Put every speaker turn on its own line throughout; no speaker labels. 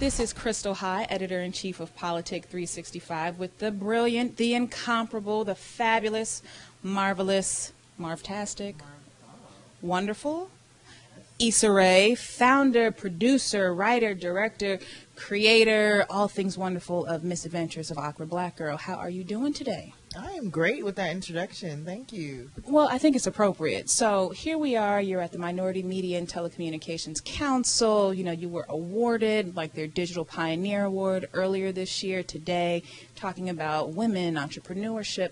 This is Kristal High, Editor-in-Chief of Politic365, with the brilliant, the incomparable, the fabulous, marvelous, Marvtastic, wonderful, Issa Rae, founder, producer, writer, director, creator, all things wonderful of Misadventures of Awkward Black Girl. How are you doing today?
I am great with that introduction. Thank you.
Well, I think it's appropriate. So here we are. You're at the Minority Media and Telecommunications Council. You know, you were awarded like their Digital Pioneer Award earlier this year, today, talking about women, entrepreneurship.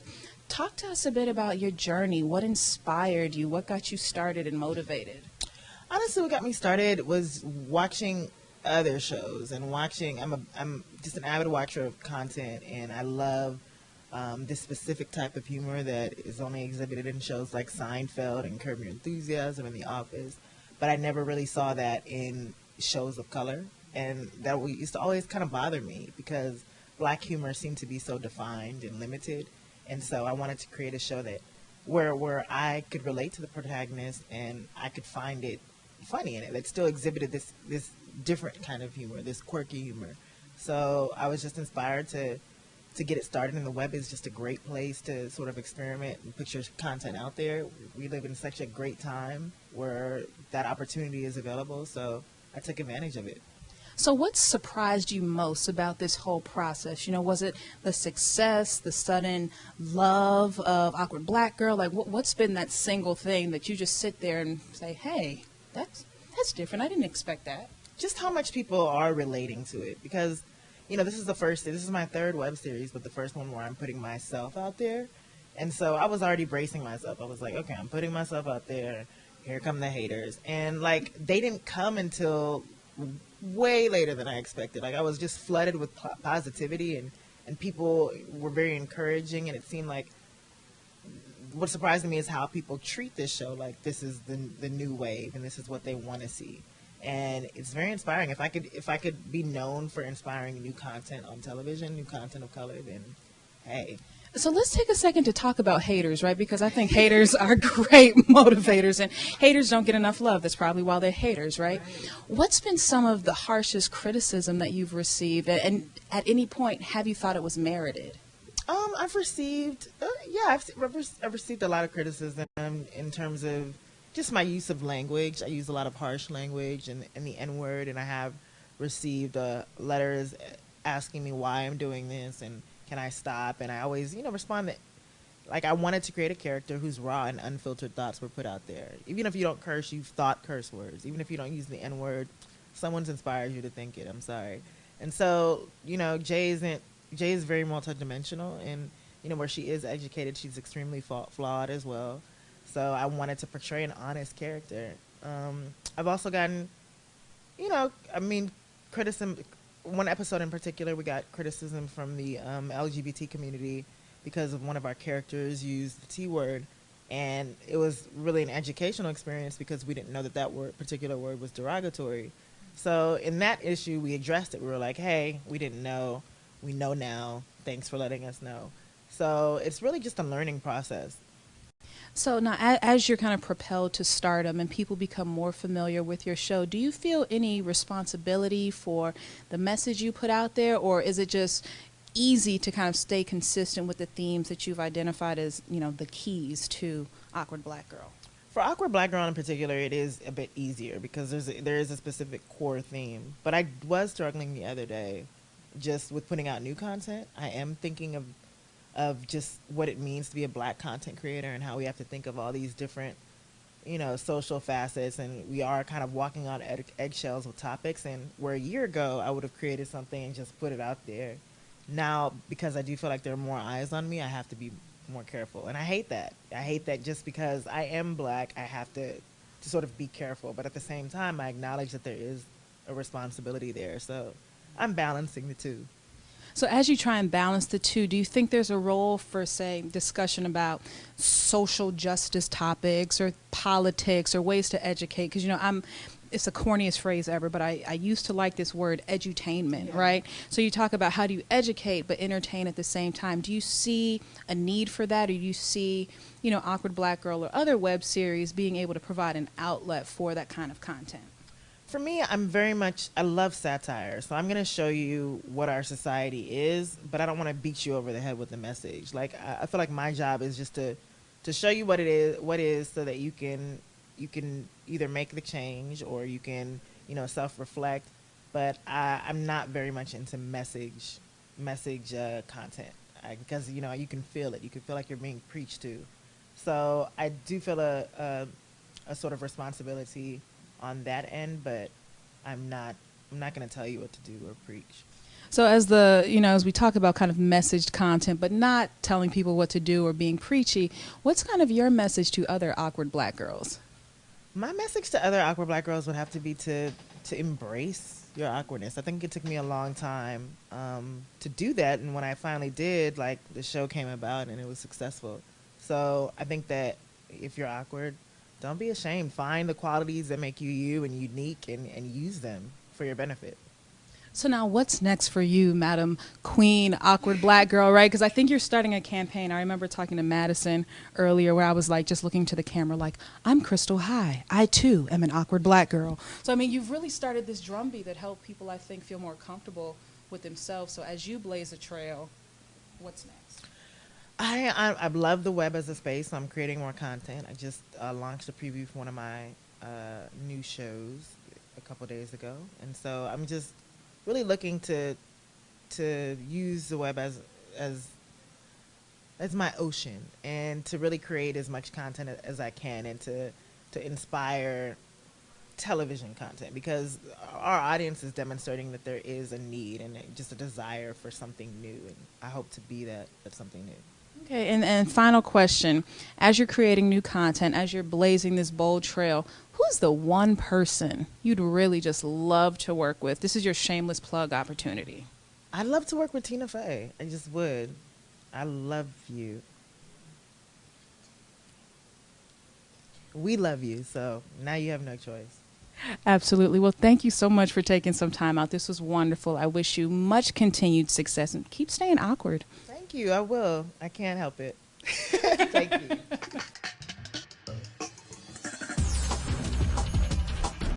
Talk to us a bit about your journey. What inspired you? What got you started and motivated?
Honestly, what got me started was watching other shows and watching. I'm just an avid watcher of content, and I love this specific type of humor that is only exhibited in shows like Seinfeld and Curb Your Enthusiasm and The Office, but I never really saw that in shows of color, and that used to always kind of bother me because black humor seemed to be so defined and limited, and so I wanted to create a show that where I could relate to the protagonist and I could find it funny in it, that still exhibited this different kind of humor, this quirky humor. So I was just inspired to get it started, and the web is just a great place to sort of experiment and put your content out there. We live in such a great time where that opportunity is available, so I took advantage of it.
So what surprised you most about this whole process? You know, was it the success, the sudden love of Awkward Black Girl? Like, what's been that single thing that you just sit there and say, hey, that's different. I didn't expect that.
Just how much people are relating to it, because you know, this is my third web series, but the first one where I'm putting myself out there. And so I was already bracing myself. I was like, okay, I'm putting myself out there. Here come the haters. And like, they didn't come until way later than I expected. Like, I was just flooded with positivity, and people were very encouraging. And it seemed like what surprised me is how people treat this show. Like, this is the new wave, and this is what they want to see. And it's very inspiring. If I could be known for inspiring new content on television, new content of color, then hey.
So let's take a second to talk about haters, right? Because I think haters are great motivators, and haters don't get enough love. That's probably why they're haters, right? What's been some of the harshest criticism that you've received, and at any point have you thought it was merited?
I've received, I've received a lot of criticism in terms of just my use of language. I use a lot of harsh language and the N-word, and I have received letters asking me why I'm doing this and can I stop, and I always, respond that, like, I wanted to create a character whose raw and unfiltered thoughts were put out there. Even if you don't curse, you've thought curse words. Even if you don't use the N-word, someone's inspired you to think it. I'm sorry. And so, Jay is very multidimensional, and, where she is educated, she's extremely flawed as well. So I wanted to portray an honest character. I've also gotten, criticism. One episode in particular, we got criticism from the LGBT community because of one of our characters used the T word. And it was really an educational experience because we didn't know that particular word was derogatory. So in that issue, we addressed it. We were like, hey, we didn't know. We know now. Thanks for letting us know. So it's really just a learning process.
So now, as you're kind of propelled to stardom and people become more familiar with your show, do you feel any responsibility for the message you put out there, or is it just easy to kind of stay consistent with the themes that you've identified as, the keys to Awkward Black Girl?
For Awkward Black Girl in particular, it is a bit easier because there is a specific core theme. But I was struggling the other day just with putting out new content. I am thinking of just what it means to be a black content creator and how we have to think of all these different, social facets, and we are kind of walking on eggshells with topics. And where a year ago I would have created something and just put it out there, now because I do feel like there are more eyes on me, I have to be more careful. And I hate that. Just because I am black, I have to sort of be careful. But at the same time, I acknowledge that there is a responsibility there. So I'm balancing the two.
So as you try and balance the two, do you think there's a role for, say, discussion about social justice topics or politics or ways to educate? Because, it's the corniest phrase ever, but I used to like this word, edutainment, right? So you talk about how do you educate but entertain at the same time. Do you see a need for that, or do you see, Awkward Black Girl or other web series being able to provide an outlet for that kind of content?
For me, I love satire. So I'm going to show you what our society is, but I don't want to beat you over the head with the message. Like, I feel like my job is just to show you what is so that you can either make the change or you can, self-reflect. But I'm not very much into message content because, you can feel it. You can feel like you're being preached to. So I do feel a sort of responsibility on that end, but I'm not going to tell you what to do or preach.
So as we talk about kind of messaged content, but not telling people what to do or being preachy, what's kind of your message to other awkward Black girls?
My message to other awkward Black girls would have to be to embrace your awkwardness. I think it took me a long time to do that, and when I finally did, like, the show came about and it was successful. So I think that if you're awkward, don't be ashamed. Find the qualities that make you you and unique and use them for your benefit.
So now what's next for you, Madam Queen Awkward Black Girl, right? Because I think you're starting a campaign. I remember talking to Madison earlier where I was like just looking to the camera like, I'm Kristal. Hi. I too am an awkward Black girl. So, I mean, you've really started this drumbeat that helped people, I think, feel more comfortable with themselves. So as you blaze a trail, what's next?
I love the web as a space, so I'm creating more content. I just launched a preview for one of my new shows a couple days ago, and so I'm just really looking to use the web as my ocean and to really create as much content as I can and to inspire television content, because our audience is demonstrating that there is a need and just a desire for something new, and I hope to be that something new.
Okay, and final question. As you're creating new content, as you're blazing this bold trail, who's the one person you'd really just love to work with? This is your shameless plug opportunity.
I'd love to work with Tina Fey. I just would. I love you. We love you, so now you have no choice.
Absolutely. Well, thank you so much for taking some time out. This was wonderful. I wish you much continued success and keep staying awkward.
Thank you. I will. I can't help it. Thank you.